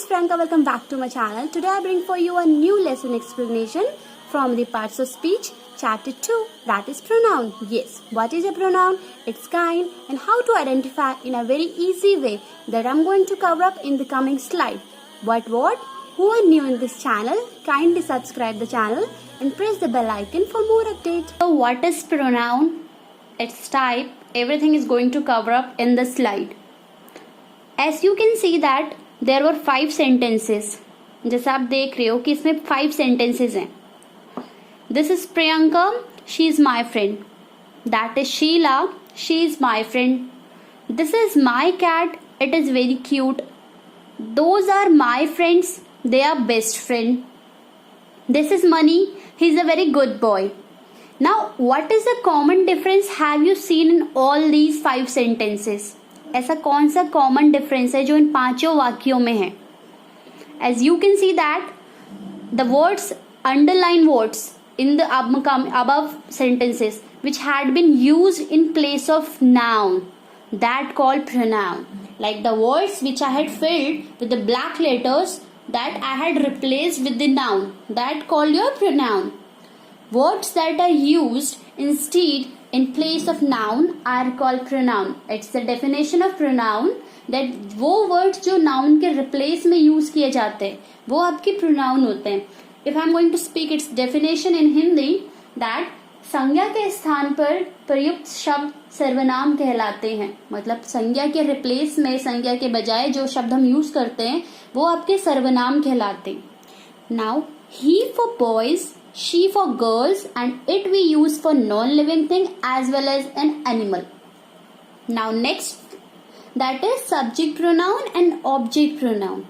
Priyanka, welcome back to my channel. Today I bring for you a new lesson explanation from the parts of speech chapter 2, that is pronoun. Yes, what is a pronoun, its kind and how to identify in a very easy way that I'm going to cover up in the coming slide. But who are new in this channel, kindly subscribe the channel and press the bell icon for more updates. So what is pronoun, its type, everything is going to cover up in the slide. As you can see that there were 5 sentences. जैसा आप देख रहे हो कि इसमें 5 sentences हैं. This is Priyanka, she is my friend. That is Sheila, she is my friend. This is my cat, it is very cute. Those are my friends, they are best friend. This is Mani, he is a very good boy. Now what is the common difference have you seen in all these 5 sentences? ऐसा कौन सा common difference है जो इन 5 वाक्यों में है? As you can see that the words underline words in the above sentences which had been used in place of noun that called pronoun, like the words which I had filled with the black letters that I had replaced with the noun that called your pronoun. Words that are used instead in place of noun are called pronoun. It's the definition of pronoun that वो words जो noun के replace में use किए जाते हैं वो आपके pronoun होते हैं. If I'm going to speak its definition in Hindi, that संज्ञा के स्थान पर प्रयुक्त शब्द सर्वनाम कहलाते हैं. मतलब संज्ञा के replace में संज्ञा के बजाय जो शब्द हम use करते हैं वो आपके सर्वनाम कहलाते हैं. Now he for boys, she for girls and it we use for non-living thing as well as an animal. Now next, that is subject pronoun and object pronoun.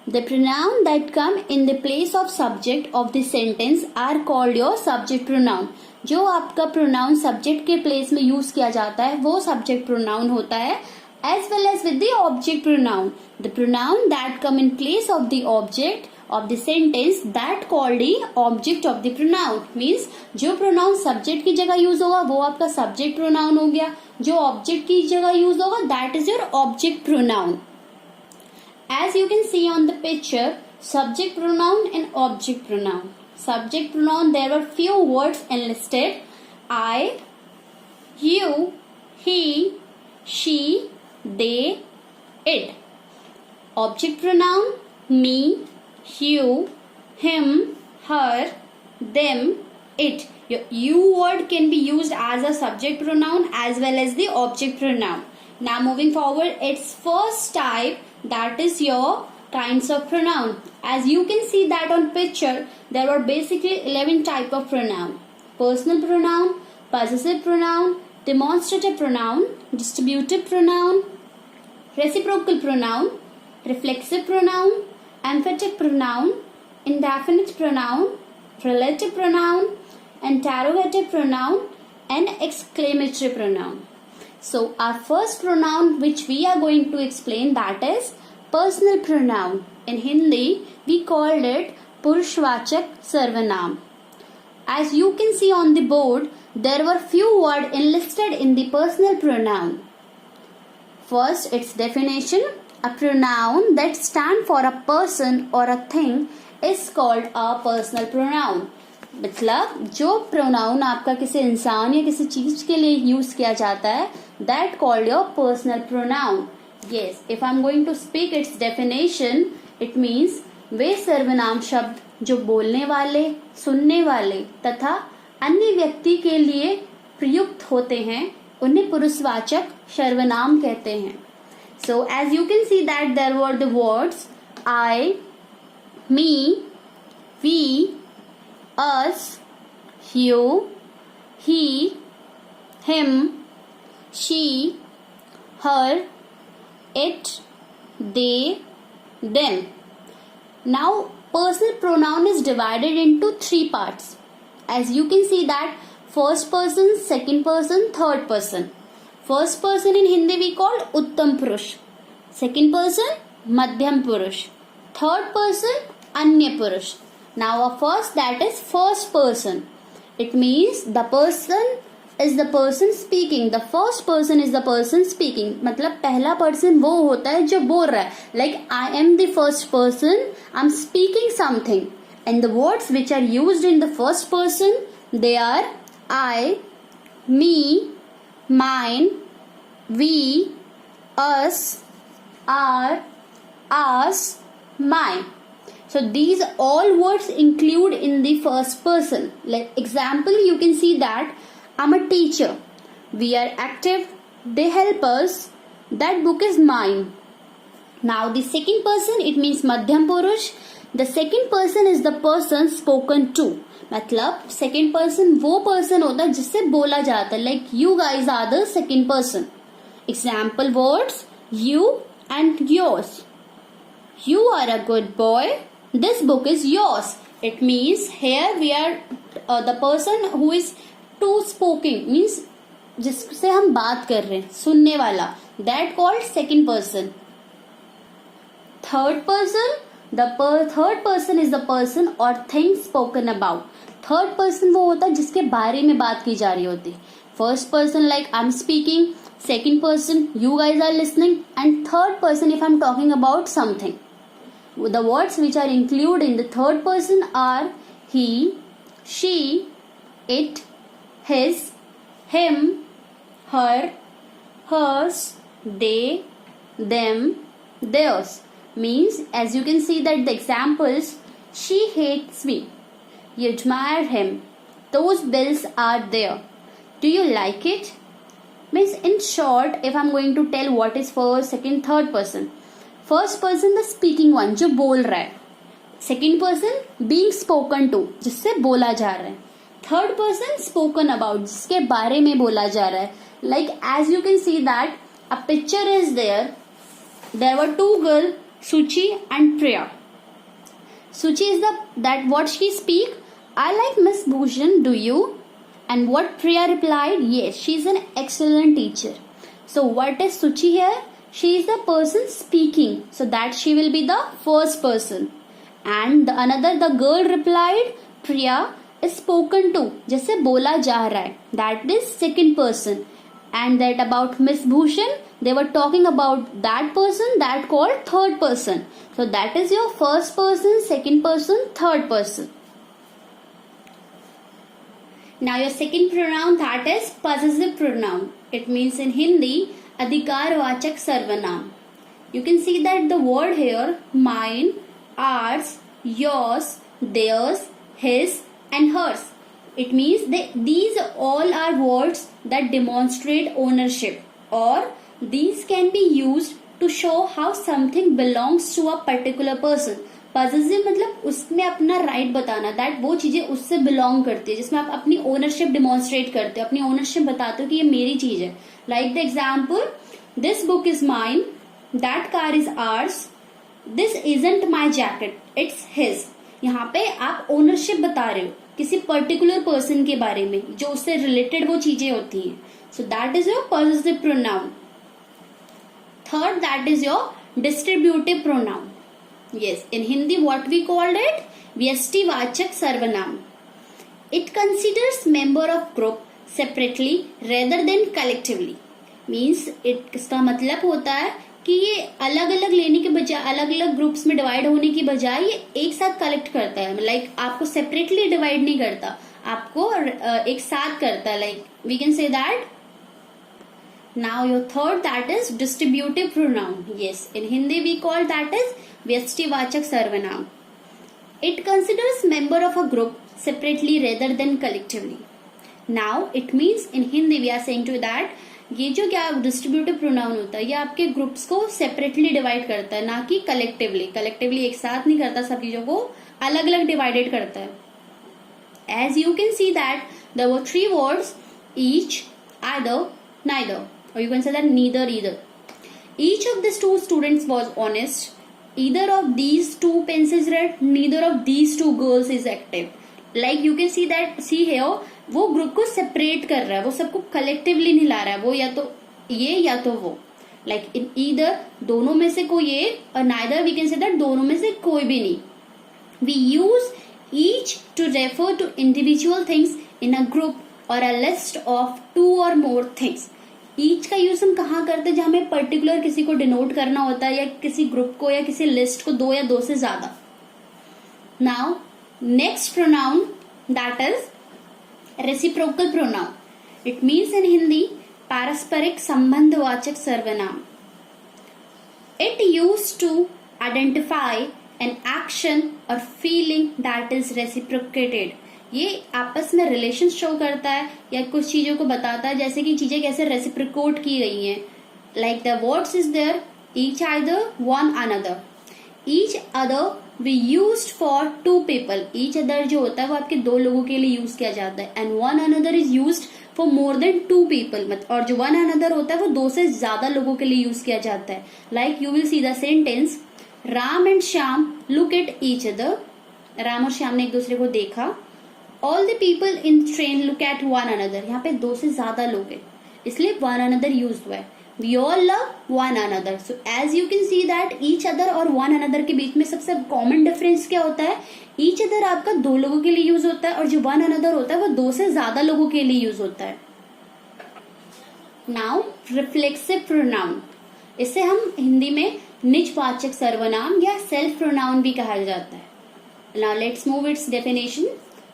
The pronoun that come in the place of subject of the sentence are called your subject pronoun. जो आपका pronoun subject के place में use किया जाता है वो subject pronoun होता है, as well as with the object pronoun. The pronoun that come in place of the object of the sentence that called the object of the pronoun. Means जो pronoun subject की जगह use होगा वो आपका subject pronoun हो गया, जो object की जगह use होगा that is your object pronoun. As you can see on the picture, subject pronoun and object pronoun. Subject pronoun, there were few words enlisted: I, you, he, she, they, it. Object pronoun, me, you, him, her, them, it. Your you word can be used as a subject pronoun as well as the object pronoun. Now moving forward, its first type, that is your kinds of pronoun. As you can see that on picture, there were basically 11 type of pronoun. Personal pronoun, possessive pronoun, demonstrative pronoun, distributive pronoun, reciprocal pronoun, reflexive pronoun, emphatic pronoun, indefinite pronoun, relative pronoun, interrogative pronoun, and exclamatory pronoun. So our first pronoun which we are going to explain, that is personal pronoun. In Hindi we called it Purushvachak Sarvanam. As you can see on the board, there were few words enlisted in the personal pronoun. First, its definition: a pronoun that stands for a person or a thing is called a personal pronoun. मतलब जो pronoun आपका किसी इंसान या किसी चीज के लिए यूज किया जाता है that called your personal pronoun. Yes, if I'm going to speak its definition, it means वे सर्वनाम शब्द जो बोलने वाले, सुनने वाले तथा अन्य व्यक्ति के लिए प्रयुक्त होते हैं उन्हें पुरुषवाचक सर्वनाम कहते हैं. So as you can see that there were the words I, me, we, us, you, he, him, she, her, it, they, them. Now personal pronoun is divided into 3 parts. As you can see that first person, second person, third person. First person in Hindi we call Uttam Purush. Second person Madhyam Purush. Third person Anya Purush. Now first, that is first person. It means the person is the person speaking. The first person is the person speaking. मतलब पहला person वो होता है जो बोल रहा है. Like I am the first person. I'm speaking something. And the words which are used in the first person, they are I, me, mine, we, us, our, ours, mine. So these all words include in the first person. Like example, you can see that I'm a teacher. We are active. They help us. That book is mine. Now the second person, it means Madhyam Purush. The second person is the person spoken to. मतलब second person वो person होता है जिससे बोला जाता है. Like you guys are the second person. Example words, you and yours. You are a good boy. This book is yours. It means here we are the person who is to speaking, means जिससे हम बात कर रहे हैं, सुनने वाला. That called second person. Third person, the third person is the person or thing spoken about. Third person वो होता है जिसके बारे में बात की जा रही होती. First person like I'm speaking, second person you guys are listening, and third person if I'm talking about something. The words which are included in the third person are he, she, it, his, him, her, hers, they, them, theirs. Means as you can see that the examples, she hates me, you admire him, those bills are there, do you like it? Means in short, if I'm going to tell what is first, second, third person. First person the speaking one जो बोल रहा है. Second person being spoken to जिससे बोला जा रहा है. Third person spoken about जिसके बारे में बोला जा रहा है. Like as you can see that a picture is there. There were two girls, Suchi and Priya. Suchi is that what she speak. I like Miss Bhushan. Do you? And what Priya replied? Yes, she is an excellent teacher. So what is Suchi here? She is the person speaking. So that she will be the first person. And the girl replied, Priya is spoken to. जैसे बोला जा रहा है. That is second person. And that about Miss Bhushan, they were talking about that person, that called third person. So that is your first person, second person, third person. Now your second pronoun, that is possessive pronoun. It means in Hindi, अधिकारवाचक सर्वनाम. You can see that the word here, mine, ours, yours, theirs, his and hers. It means these all are words that demonstrate ownership, or these can be used to show how something belongs to a particular person. Possessive मतलब उसमें अपना right बताना, that वो चीजें उससे belong करती है, जिसमें आप अपनी ownership demonstrate करते हो, अपनी ownership बताते हो कि ये मेरी चीज है. Like the example, this book is mine, that car is ours, this isn't my jacket, it's his. यहाँ पे आप ownership बता रहे हो किसी पर्टिकुलर पर्सन के बारे में जो उससे रिलेटेड वो चीजें होती हैं. So that is your positive pronoun. Third, that is your distributive pronoun. Yes, in Hindi what we called it, व्यष्टिवाचक सर्वनाम. It considers member of group separately rather than collectively. Means इसका मतलब होता है कि ये अलग अलग लेने के बजाय, अलग अलग ग्रुप्स में डिवाइड होने की बजाय ये एक साथ कलेक्ट करता है. लाइक आपको सेपरेटली डिवाइड नहीं करता, आपको एक साथ करता है. Like we can say that. Now your third, that is distributive pronoun. Yes, in Hindi we call that is व्यष्टिवाचक सर्वनाम. It considers member of a group separately rather than collectively. Now it means in Hindi we are saying to that ये जो क्या distributive pronoun होता है, ये आपके groups को सेपरेटली डिवाइड करता है, ना कि कलेक्टिवली. कलेक्टिवली एक साथ नहीं करता, सब चीजों को अलग अलग डिवाइडेड करता है. As you can see that there were three words, each, either, neither, और you can say that neither, either. Each of this two students was honest, either of these two pens is red, neither of these two girls is active. Like you can see that, see here, वो group को separate कर रहा है, वो सबको collectively नहीं ला रहा है, वो या तो ये या तो वो. लाइक इन ईदर दोनों में से कोई एक, और neither we can say that दोनों में से कोई भी नहीं. We use each to refer to individual things in a group और a list of 2 or more things. Each का यूज हम कहाँ करते हैं, जहां हमें पर्टिकुलर किसी को डिनोट करना होता है, या किसी ग्रुप को या किसी लिस्ट को, 2 या 2 से ज्यादा। Now next pronoun that is reciprocal pronoun. It means in Hindi पारस्परिक संबंधवाचक सर्वनाम। It use to identify an action और फीलिंग दैट इज रेसिप्रोकेटेड। ये आपस में रिलेशन शो करता है या कुछ चीजों को बताता है, जैसे कि चीजें कैसे रेसिप्रोकेट की गई हैं। Like the words is there each either one another. Each other we used for 2 people। Each other जो होता है वो आपके 2 लोगों के लिए यूज किया जाता है। And one another is used for more than 2 people। और जो वन अनदर होता है वो 2 से ज्यादा लोगों के लिए यूज किया जाता है। Like you will see the sentence Ram and Shyam look at each other. Ram और श्याम ने एक दूसरे को देखा। All the people in train look at one another. यहाँ पे 2 से ज्यादा लोग हैं, इसलिए वन अनदर यूज हुआ है। We all love one another. So as you can see that each other और वन अनदर के बीच में सबसे कॉमन डिफरेंस क्या होता है, ईच अदर आपका 2 लोगों के लिए यूज होता है और जो वन अनदर होता है वो 2 से ज्यादा लोगों के लिए यूज होता है। नाउ रिफ्लेक्सिव प्रोनाउन, इसे हम हिंदी में निजवाचक सर्वनाम या सेल्फ प्रोनाउन भी कहा जाता है। Now let's move its definition.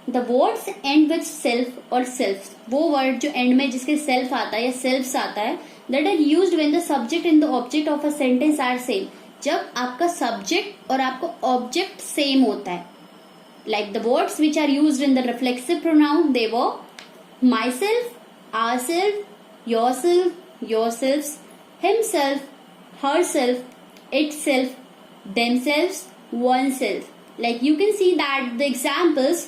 The words end with self और सेल्फ, वो वर्ड जो एंड में जिसके सेल्फ आता है या सेल्फ्स आता है, that are used when the subject and the object of a sentence are same. जब आपका सब्जेक्ट और आपका ऑब्जेक्ट सेम होता है। Like the words which are used in the reflexive pronoun, they were myself, ourself, yourself, yourselves, himself, herself, itself, themselves, oneself. Like you can see that the examples,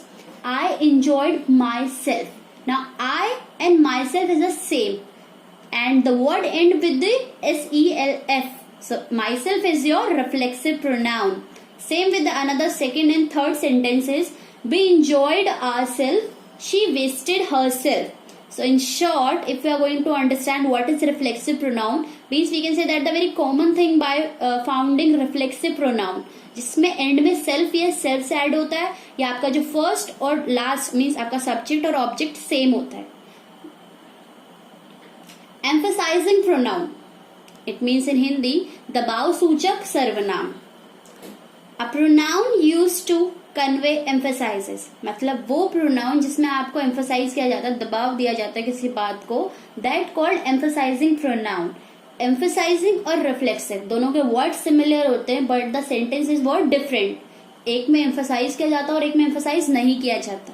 I enjoyed myself. Now I and myself is the same and the word end with the self. So myself is your reflexive pronoun. Same with the another second and third sentences. We enjoyed ourselves, she wasted herself. So in short, if we are going to understand what is reflexive pronoun, means we can say that the very common thing by founding reflexive pronoun, जिसमें end में self या self से add होता है, या आपका जो first और लास्ट मीन्स आपका सब्जेक्ट और ऑब्जेक्ट सेम होता है। Emphasizing pronoun, it means in Hindi दबाव सूचक सर्वनाम। A pronoun used to convey emphasizes, मतलब वो प्रोनाउन जिसमें आपको एम्फेसाइज किया जाता है, दबाव दिया जाता है किसी बात को, that called emphasizing pronoun. Emphasizing और रिफ्लेक्सिव दोनों के वर्ड सिमिलर होते हैं but the sentence is word different. एक में एम्फेसाइज किया जाता है और एक में एम्फेसाइज नहीं किया जाता।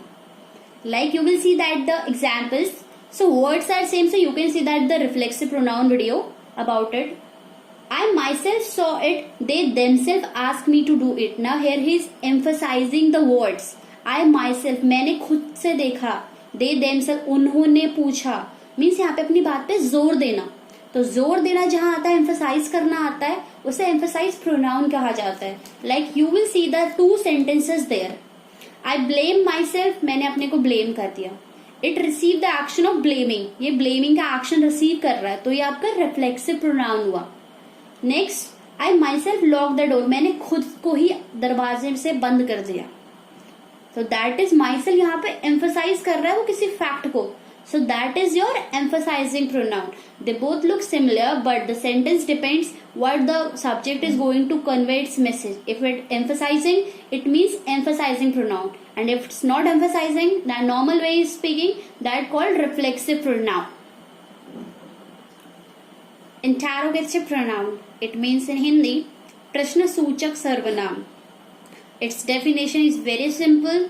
Like you will see that the examples, so words are same, so you can see that the reflexive pronoun video about it. I myself saw it, they themselves asked me to do it. Now here he is emphasizing the words. I myself, मैंने खुद से देखा। They themselves, उन्होंने पूछा। Means यहाँ पे अपनी बात पे जोर देना। तो जोर देना जहाँ आता है, emphasize करना आता है, उसे emphasize pronoun कहा जाता है। Like you will see the 2 sentences there. I blame myself, मैंने अपने को blame कर दिया। It received the action of blaming, ये blaming का action receive कर रहा है, तो ये आपका reflexive pronoun हुआ। Next, I my self lock the door, मैंने खुद को ही दरवाजे से बंद कर दिया। तो दैट इज माई सेल्फ, यहाँ पे एम्फसाइज कर रहा है वो किसी फैक्ट को। So that is your emphasizing pronoun. They both look similar but the sentence depends what the subject is going to convey its message. If it emphasizing, it means emphasizing pronoun, and if it's not emphasizing, that normal way is speaking, that called reflexive pronoun. Interrogative pronoun, it means in Hindi प्रश्न सूचक सर्वनाम। Its definition is very simple.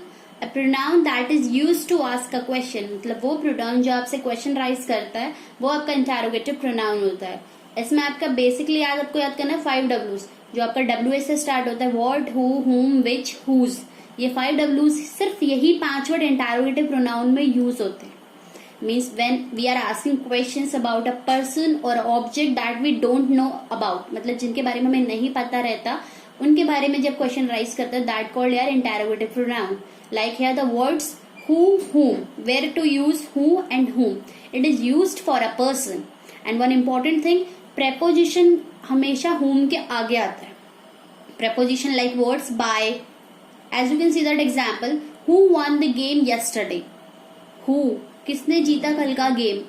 A pronoun that is used to ask a question, मतलब वो pronoun जो आपसे question raise करता है वो आपका interrogative pronoun होता है। इसमें आपका basically आपको याद करना है 5 W's, जो आपका WH से start होता है, what, who, whom, which, whose। ये 5 W's सिर्फ यही 5 वर्ड interrogative pronoun में use होते हैं। Means when we are asking questions about a person or object that we don't know about, मतलब जिनके बारे में हमें नहीं पता रहता, उनके बारे में जब क्वेश्चन राइज करते हैं, that called यार interrogative pronoun. Like here the words who, whom, where to use who and whom. It is used for a person. And one important thing, preposition हमेशा whom के आगे आता है। Preposition like words by, as you can see that example, who won the game yesterday. Who, किसने जीता कल का game.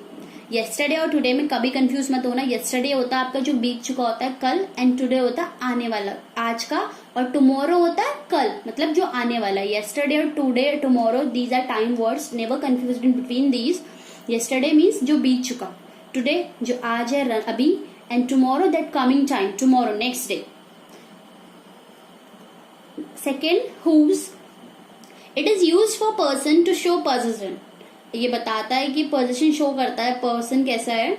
Yesterday और टुडे में कभी कंफ्यूज मत होना। येस्टरडे होता है आपका जो बीत चुका होता है कल, एंड टुडे होता है आने वाला आज का, और टुमारो होता है कल मतलब जो आने वाला है। येस्टरडे और today, tomorrow, these are time words, never confuse in between these. Yesterday means जो बीत चुका, टुडे जो आज है अभी, and tomorrow that coming time, tomorrow next day. Second, whose, it is use for person to show position. ये बताता है कि पोजीशन शो करता है पर्सन कैसा है।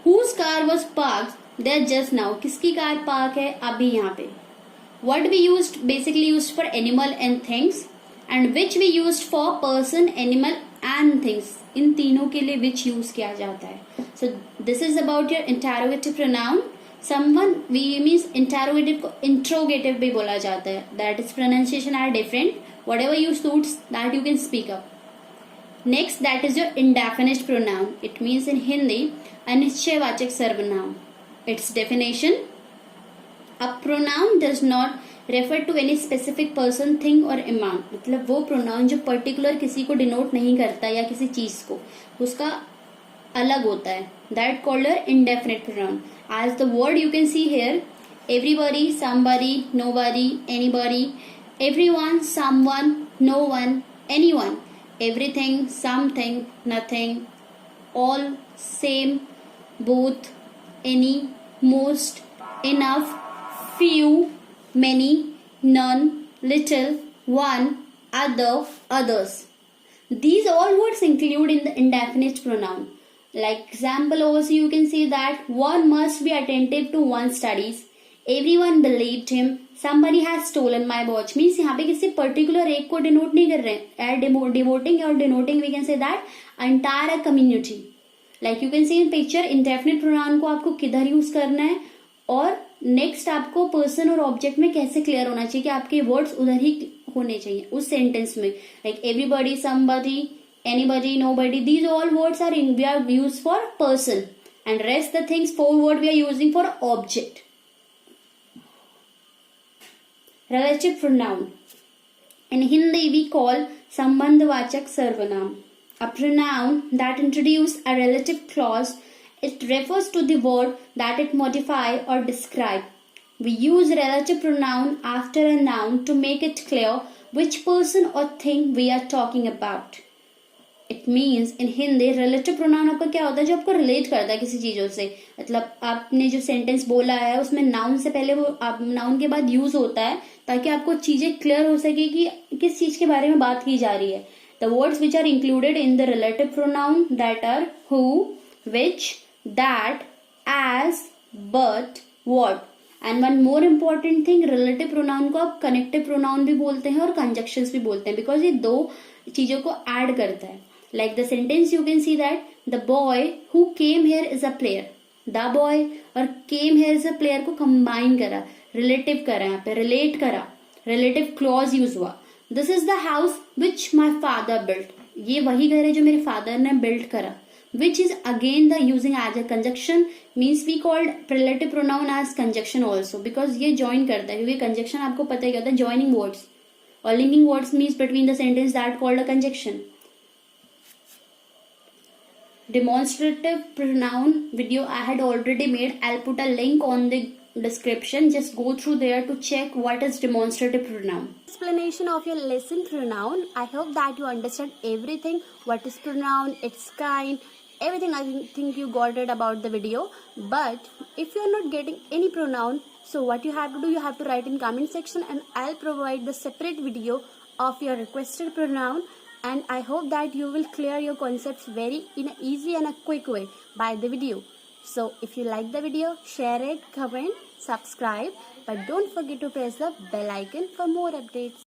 whose car was parked there just now, किसकी कार पार्क है अभी यहाँ पे। what we used, basically used for animal and things, and which we used for person, animal and things, इन तीनों के लिए which यूज किया जाता है। so this is about your interrogative pronoun। someone we means interrogative को interrogative भी बोला जाता है, that is pronunciation are different, whatever you suits that you can speak up। next, that is your indefinite pronoun, it means in Hindi अनिश्चयवाचक सर्वनाम। its definition, a pronoun does not refer to any specific person, thing or amount, मतलब वो pronoun जो particular किसी को denote नहीं करता या किसी चीज को, उसका अलग होता है, that called a indefinite pronoun। as the word you can see here, everybody, somebody, nobody, anybody, everyone, someone, no one, anyone, everything, something, nothing, all, same, both, any, most, enough, few, many, none, little, one, other, others, these all words include in the indefinite pronoun। like example also you can see that one must be attentive to one's studies, everyone believed him, somebody has stolen my watch, means यहाँ पे किसी particular एक को denote नहीं कर रहे हैं, devoting और denoting we can say that entire community. Like you can see in picture, indefinite pronoun को आपको किधर यूज करना है, और नेक्स्ट आपको पर्सन और ऑब्जेक्ट में कैसे क्लियर होना चाहिए कि आपके वर्ड्स उधर ही होने चाहिए उस सेंटेंस में। Like everybody, somebody, anybody, nobody, these all words are we are used for person, and rest the things 4 word we are using for object। relative pronoun, in Hindi we call sambandhvachak sarvanam, a pronoun that introduce a relative clause, it refers to the word that it modify or describe। we use relative pronoun after a noun to make it clear which person or thing we are talking about। It means in Hindi relative pronoun आपका क्या होता है, जो आपको relate करता है किसी चीजों से, मतलब आपने जो सेंटेंस बोला है उसमें नाउन से पहले वो नाउन के बाद यूज होता है ताकि आपको चीजें क्लियर हो सके कि किस चीज के बारे में बात की जा रही है। The words which are included in the relative pronoun that are who, which, that, as, but, what, and one more important thing, relative pronoun को आप कनेक्टिव प्रोनाउन भी बोलते हैं और कंजक्शंस भी बोलते हैं, बिकॉज ये दो चीजों को ऐड करता है। Like the sentence you can see that the boy who came here is a player, the boy और came here is a player को combine करा, relative करा, यहाँ पे relate करा, relative clause use हुआ। This is the house which my father built, ये वही घर है जो मेरे father ने build करा। Which is again the using as a conjunction, means we called relative pronoun as conjunction also, because ये join करता है, क्योंकि conjunction आपको पता ही होता है joining words, और linking words means between the sentence that called a conjunction। demonstrative pronoun video I had already made, I'll put a link on the description, just go through there to check what is demonstrative pronoun। Explanation of your lesson pronoun, I hope that you understand everything, what is pronoun, its kind, everything I think you got it about the video। But if you are not getting any pronoun, so what you have to do, you have to write in comment section and I'll provide the separate video of your requested pronoun, and I hope that you will clear your concepts very in an easy and a quick way by the video। So if you like the video, share it, comment, subscribe, but don't forget to press the bell icon for more updates।